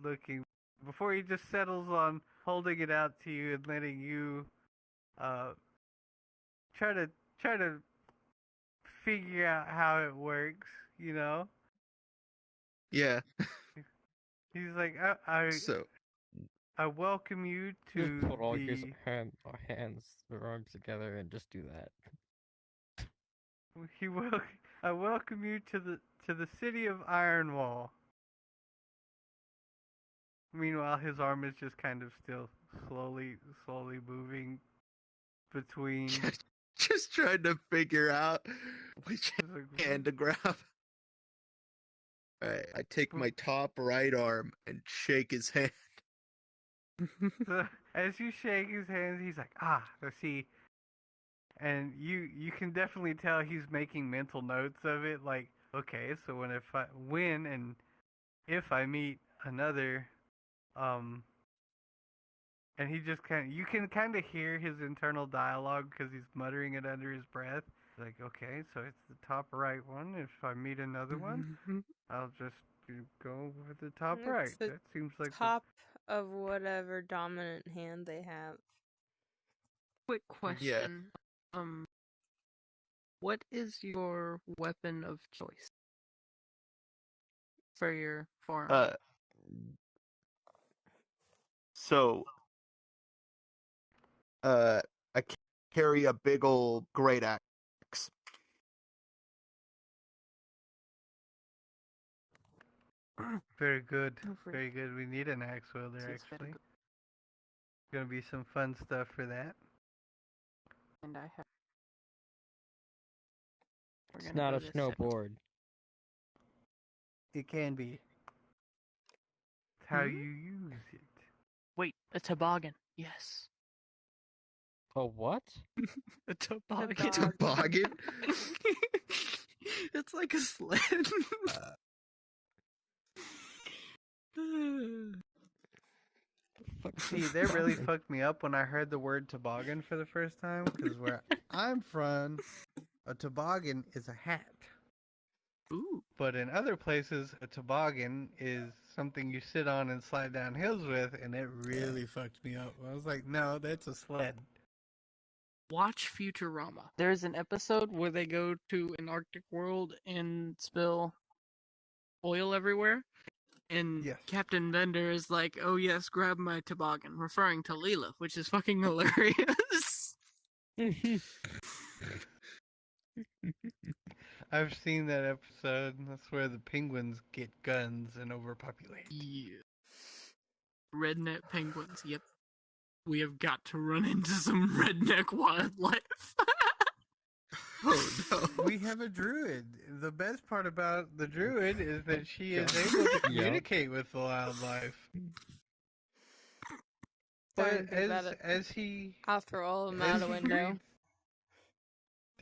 looking before he just settles on holding it out to you and letting you try to figure out how it works. Yeah. He's like, So I welcome you to Just put all your the. hands or arms together and just do that. I welcome you to the city of Ironwall. Meanwhile, his arm is just kind of still slowly moving between. just trying to figure out which hand to grab. Alright, I take my top right arm and shake his hand. So, as you shake his hands, he's like, let's see. And you can definitely tell he's making mental notes of it. Like, okay, so when and if I meet another, and he just you can kind of hear his internal dialogue because he's muttering it under his breath. Like, okay, so it's the top right one. If I meet another one, I'll just go with the top It's right. the That seems like top of whatever dominant hand they have. Quick question. What is your weapon of choice for your forearm? So, I carry a big old great axe. very good. Oh, for- Very good. We need an axe wielder, This is very actually. good. Gonna be some fun stuff for that. And I have. We're It's gonna not do a this separate. snowboard. It can be. It's how Hmm? you use it. Wait, a toboggan. Yes. A what? A toboggan. Toboggan. Toboggan? It's like a sled. See, that really fucked me up when I heard the word toboggan for the first time, because where I'm from, a toboggan is a hat. Ooh. But in other places, a toboggan is something you sit on and slide down hills with, and it really fucked me up. I was like, no, that's a sled. Watch Futurama. There's an episode where they go to an Arctic world and spill oil everywhere. And Yes. Captain Bender is like, oh yes, grab my toboggan, referring to Leela, which is fucking hilarious. I've seen that episode. That's where the penguins get guns and overpopulate. Yeah. Redneck penguins, yep. We have got to run into some redneck wildlife. Oh no. We have a druid. The best part about the druid is that she is able to communicate with the wildlife. Don't But think about it. as he I'll throw all of them out as the he window.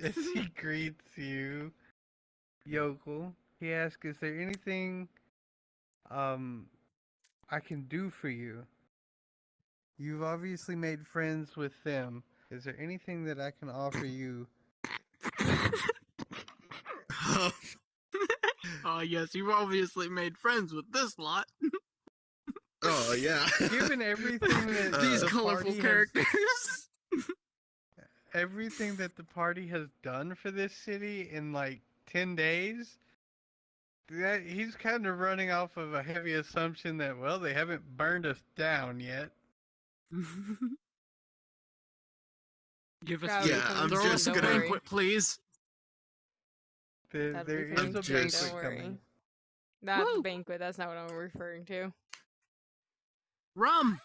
As he greets you, Yokel, he asks, "Is there anything I can do for you? You've obviously made friends with them. Is there anything that I can offer you?" Oh yes, you've obviously made friends with this lot. Oh yeah. Given everything that These the colorful party characters. everything that the party has done for this city in like 10 days, that he's kind of running off of a heavy assumption that, well, they haven't burned us down yet. Give us Probably Yeah, I'm throw us just a gonna- banquet, please. There That'll be is coming a too, banquet don't worry. coming. Not the Woo! banquet, that's not what I'm referring to. Rum.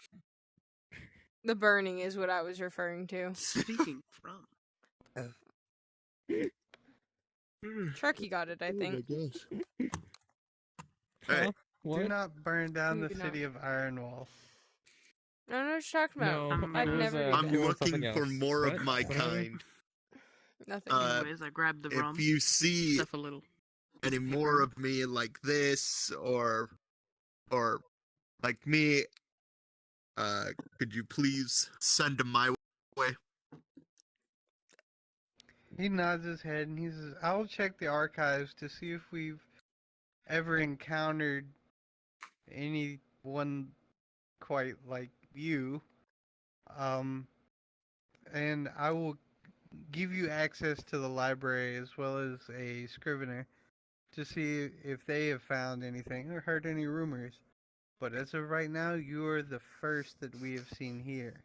The burning is what I was referring to. Speaking from. Chucky got it, I think. Alright, Huh? What? Do not burn down the Do not. city of Ironwall. I don't know what you're talking about. No, I'd it was, never do I'm that. doing looking something for else. more What? of my What happened? kind. Nothing. Uh, Anyways, I grabbed the rum. If you see Stuff a little. any more of me like this, or like me, could you please send them my way? He nods his head and he says, I will check the archives to see if we've ever encountered anyone quite like you. And I will give you access to the library as well as a scrivener to see if they have found anything or heard any rumors. But as of right now, you are the first that we have seen here.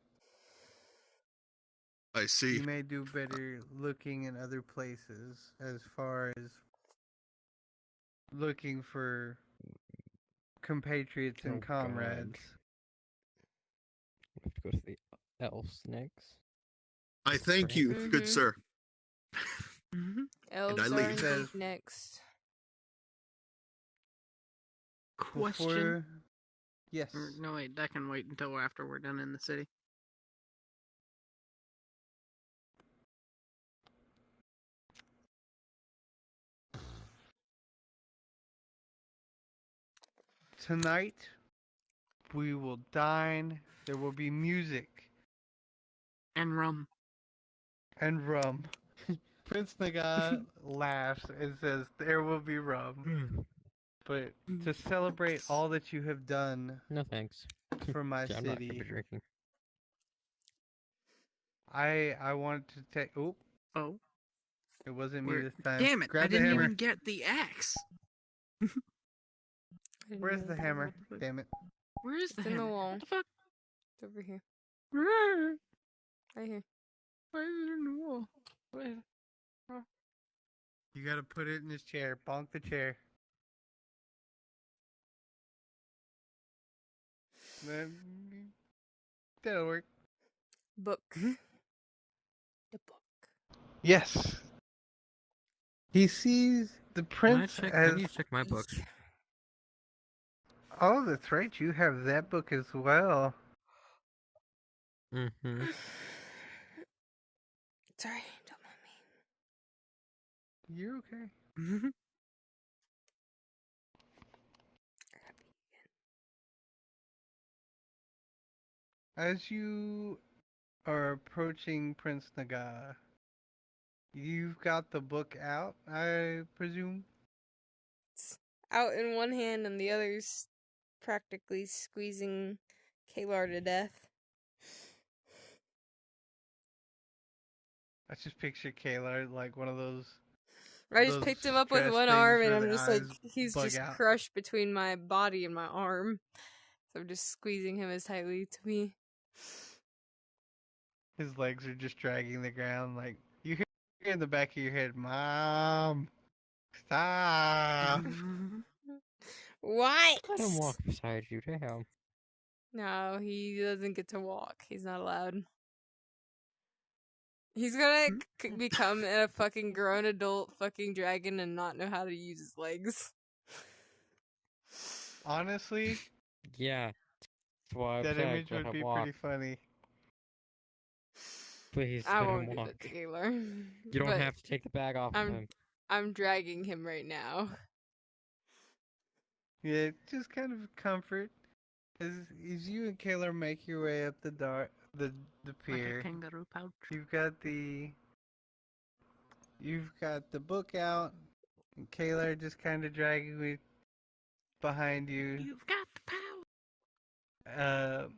I see. You may do better looking in other places as far as looking for compatriots and Oh, comrades. We have to go to the elves next. I thank you, good Mhm. sir. Elves I are leave. indeed Says- next. Question. Before... Yes. No, wait, that can wait until after we're done in the city. Tonight, we will dine. There will be music And rum. and rum. Prince Naga laughs and says, there will be rum. But to celebrate all that you have done No thanks. for my I'm not gonna be city, drinking. I want to take... Oop, Oh. it wasn't me Where- this time. Damn it, Grab I the didn't hammer. even get the axe. Where's the hammer? Damn it. Where is the It's in the hammer? wall. What the fuck? It's over here. Where Right here. is it in the wall? Wait. You gotta put it in his chair. Bonk the chair. Then that'll work. Book. Mm-hmm. The book. Yes. He sees the prince I as... need to check my books. Oh, that's right. You have that book as well. Mm-hmm. Sorry, don't mind me. You're okay. As you are approaching Prince Naga, you've got the book out, I presume? It's out in one hand and the other's practically squeezing Kalar to death. I just picture Kayla like one of those... I just those picked him up with stress one things arm and where I'm the just like, eyes he's bug just out. crushed between my body and my arm. So I'm just squeezing him as tightly to me. His legs are just dragging the ground. Like, you hear in the back of your head, Mom, stop. What? Let him walk beside you. Damn. No, he doesn't get to walk. He's not allowed. He's gonna become a fucking grown adult fucking dragon and not know how to use his legs. Honestly, Yeah. That's why I that said image let would him be walk. pretty funny. Please I let him won't do walk. that to Gaylor. You don't But have to take the bag off of him. I'm dragging him right now. Yeah, just kind of comfort. As you and Kayla make your way up the Like a pier, kangaroo pouch. you've got the book out, and Kayla just kind of dragging me behind you. You've got the power.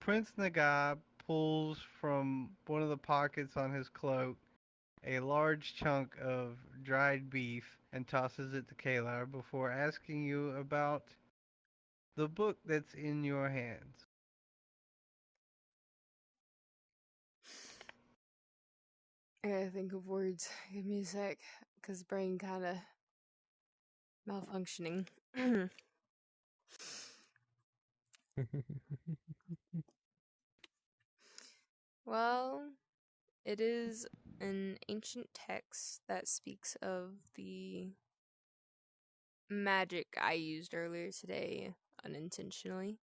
Prince Naga pulls from one of the pockets on his cloak a large chunk of dried beef and tosses it to Kalar before asking you about the book that's in your hands. I gotta think of words. Give me a sec, cause brain kinda malfunctioning. Well, it is an ancient text that speaks of the magic I used earlier today unintentionally.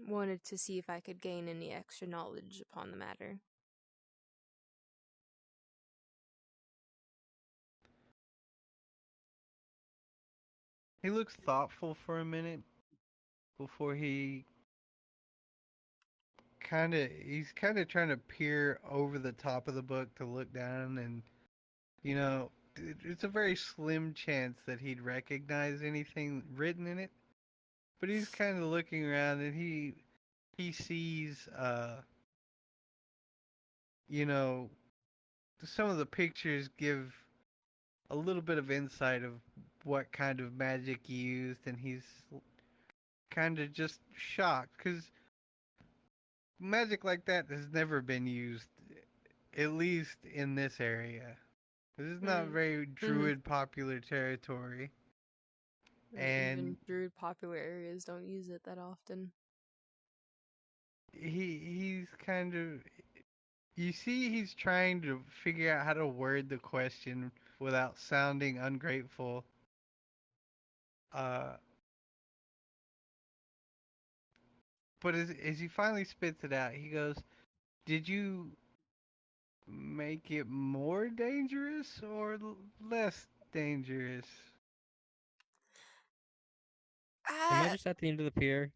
Wanted to see if I could gain any extra knowledge upon the matter. He looks thoughtful for a minute before he's kind of trying to peer over the top of the book to look down, and it's a very slim chance that he'd recognize anything written in it. But he's kind of looking around, and he sees some of the pictures give a little bit of insight of what kind of magic he used, and he's kind of just shocked because magic like that has never been used, at least in this area. This is not very druid popular territory. And even druid popular areas don't use it that often. he's kind of, you see, he's trying to figure out how to word the question without sounding ungrateful. But as he finally spits it out, he goes, "Did you make it more dangerous or less dangerous?" Am I just at the end of the pier?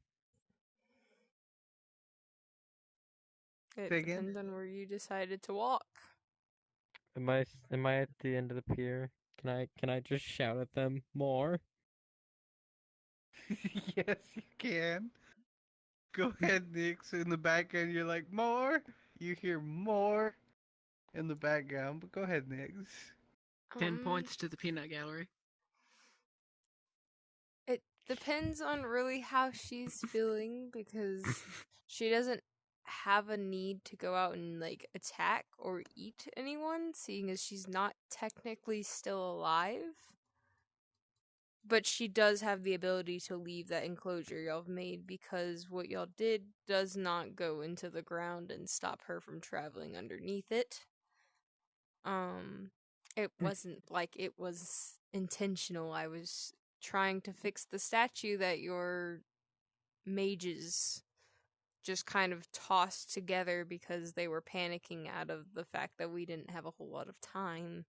It Say again? depends on where you decided to walk. Am I at the end of the pier? Can I just shout at them more? Yes, you can. Go ahead, Nix. In the background, you're like, "More?" You hear more in the background, but go ahead, Nix. 10 points to the peanut gallery. It depends on really how she's feeling, because she doesn't have a need to go out and attack or eat anyone, seeing as she's not technically still alive. But she does have the ability to leave that enclosure y'all have made, because what y'all did does not go into the ground and stop her from traveling underneath it. It wasn't like it was intentional. I was trying to fix the statue that your mages just kind of tossed together because they were panicking out of the fact that we didn't have a whole lot of time.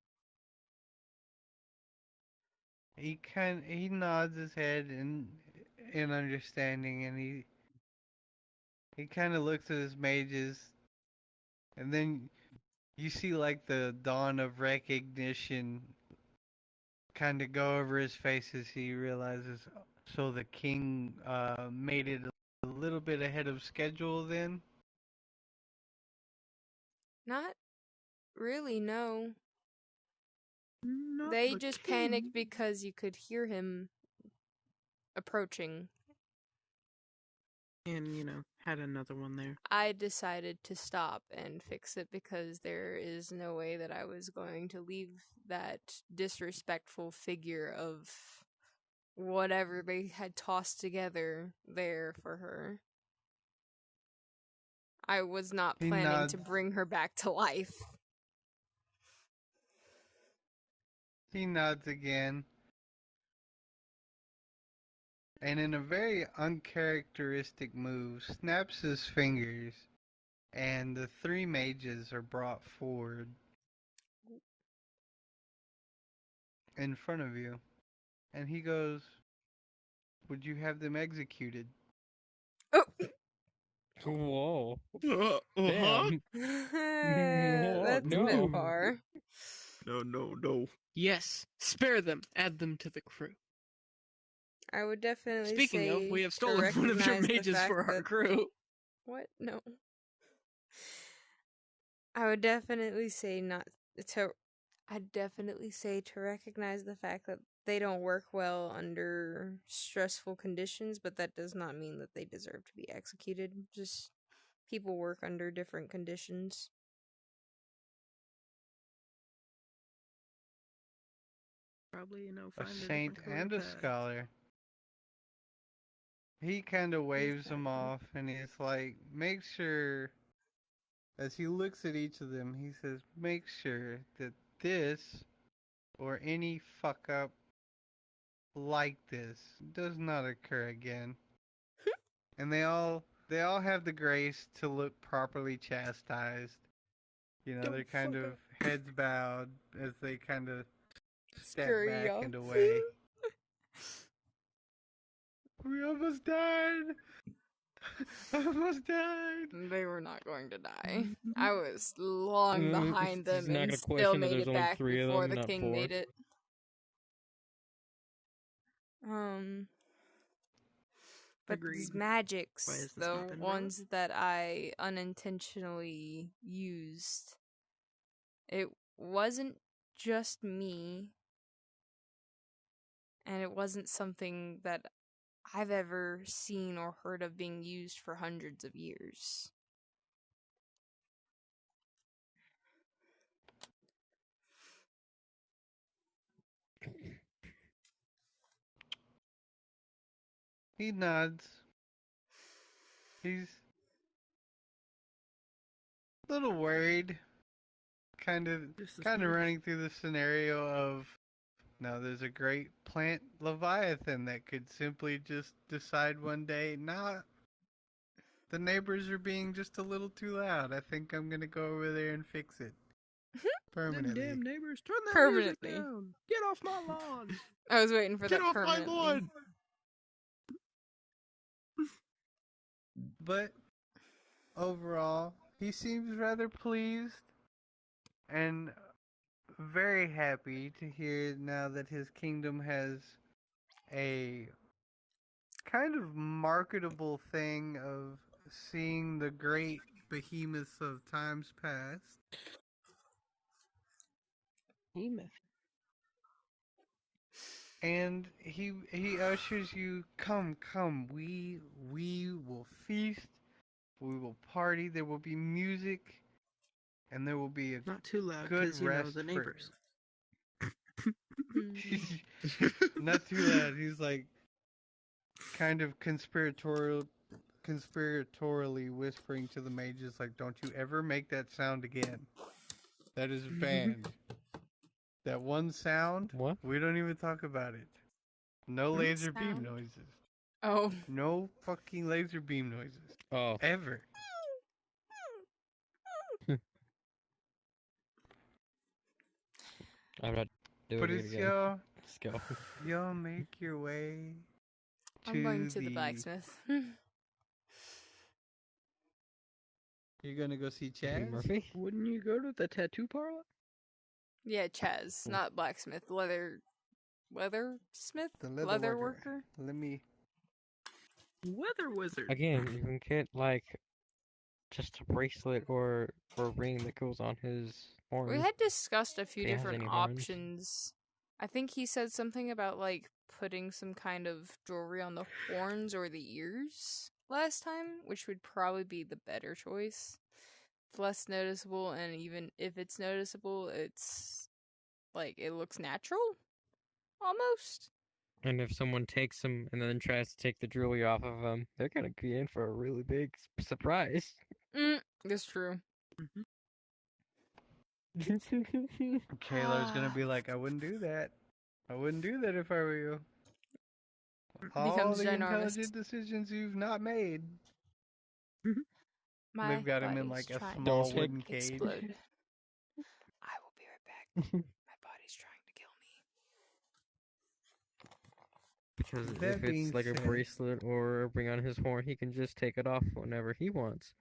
He nods his head in understanding, and he kind of looks at his mages, and then you see the dawn of recognition kind of go over his face as he realizes, so the king made it a little bit ahead of schedule then? Not really, no. Not They the just king. panicked because you could hear him approaching. And, had another one there. I decided to stop and fix it because there is no way that I was going to leave that disrespectful figure of whatever they had tossed together there for her. I was not He planning nods. to bring her back to life. He nods again. And in a very uncharacteristic move, snaps his fingers, and the three mages are brought forward in front of you. And he goes, "Would you have them executed?" Oh. Whoa. Huh? Damn. That's a no. bit far. No. Yes, spare them. Add them to the crew. I would definitely Speaking say of, we have to stolen one of your recognize the mages fact for our that- crew. What? No. I would definitely say not to. I'd definitely say to recognize the fact that they don't work well under stressful conditions, but that does not mean that they deserve to be executed. Just people work under different conditions. Probably, A find saint different and a career path. scholar. He kind of waves them Exactly. off, and he's like, "Make sure," as he looks at each of them, he says, "Make sure that this, or any fuck up like this, does not occur again." And they all have the grace to look properly chastised. They're kind fuck of up. heads bowed as they kind of step Scurry back off. and away. We almost died. I almost died. They were not going to die. I was long behind He's them not and gonna still question that made there's it only back 3 of before them, the not king 4. made it. But Agreed. these Why magics, has this the not been brought ones that I unintentionally used, it wasn't just me, and it wasn't something that I've ever seen or heard of being used for hundreds of years. He nods. He's a little worried. Kind of Just a kind of smidge. running through the scenario of now there's a great plant leviathan that could simply just decide one day, nah, the neighbors are being just a little too loud. I think I'm gonna go over there and fix it Them permanently. damn neighbors, turn that music Permanently. down. Get off my lawn. I was waiting for Get that off my permanently. lawn! But overall, he seems rather pleased and very happy to hear now that his kingdom has a kind of marketable thing of seeing the great behemoths of times past. Behemoth. And he ushers you, come, we will feast, we will party, there will be music, and there will be a Not too loud, good because, rest the neighbors. Not too loud. He's like kind of conspiratorially whispering to the mages, like, don't you ever make that sound again. That is banned. That one sound, What? we don't even talk about it. No What laser beam sound? noises. Oh. No fucking laser beam noises. Oh. Ever. I'm not doing But it it's again. Let's go. y'all make your way I'm going to the the blacksmith. You're gonna go see Hey, Chaz? Murphy? Wouldn't you go to the tattoo parlor? Yeah, Chaz, not blacksmith. Leathersmith? The Leather worker? Let me Weather wizard. Again, you can get, like, just a bracelet or a ring that goes on his horn. We had discussed a few If he has different any horns. options. I think he said something about, like, putting some kind of jewelry on the horns or the ears last time, which would probably be the better choice. It's less noticeable, and even if it's noticeable, it's, like, it looks natural? Almost? And if someone takes him and then tries to take the jewelry off of him, they're gonna be in for a really big surprise. That's true. Kayla's gonna be like, I wouldn't do that. I wouldn't do that if I were you. All Becomes the ginormous. intelligent decisions you've not made. My They've got him in, body's like, a trying small to wooden cage. explode. I will be right back. My body's trying to kill me. Because That if being it's like a said- bracelet or a ring on his horn, he can just take it off whenever he wants.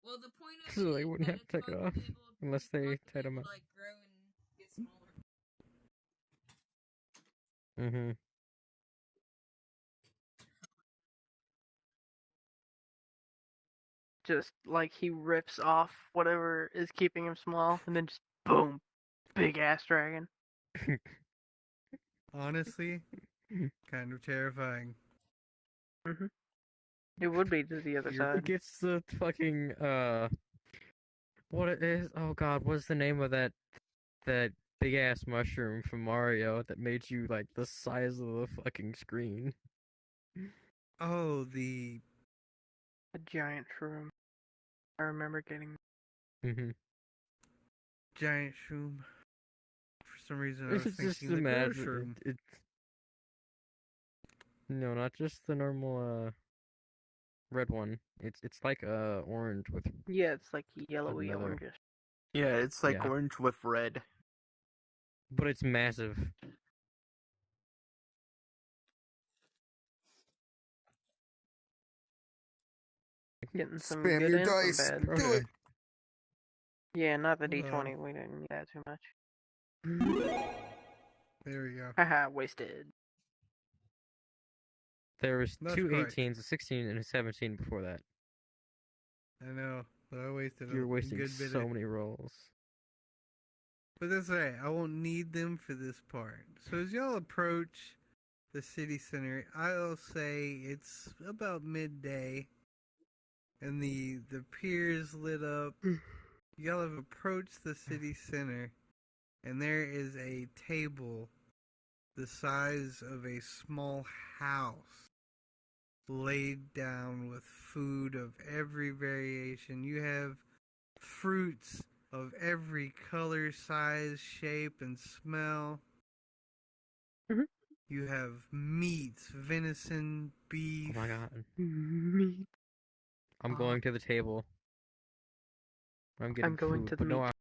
Well, the point of So they wouldn't have to take it off unless they tied him up. like grow and get smaller. Mm-hmm. Just like he rips off whatever is keeping him small, and then just boom, big ass dragon. Honestly, kind of terrifying. It would be to the other You're- He side. gets the fucking what it is? Oh God, what's the name of that big ass mushroom from Mario that made you like the size of the fucking screen? Oh, the A giant shroom. I remember getting. Mm-hmm. giant shroom. For some reason, I was It's just thinking the glow imagine shroom. it's no, not just the normal red one. It's like orange with Yeah, it's like yellowy Another- orangish. Yeah, it's like Yeah. orange with red. but it's massive. Getting some Spam good your and some dice. bad. Do Okay. it. Yeah, not the D20. We didn't need that too much. There we go. Haha, wasted. There was That's two correct. 18s, a 16, and a 17 before that. I know, but I wasted You're a wasting good bit so of. many rolls. But that's alright. I won't need them for this part. So as y'all approach the city center, I'll say it's about midday, and the piers lit up. Y'all have approached the city center, and there is a table the size of a small house laid down with food of every variation. You have fruits of every color, size, shape, and smell. Mhm. You have meats, venison, beef. Oh my god. Meat. I'm going to the table. I'm getting I'm going food, to the but no meat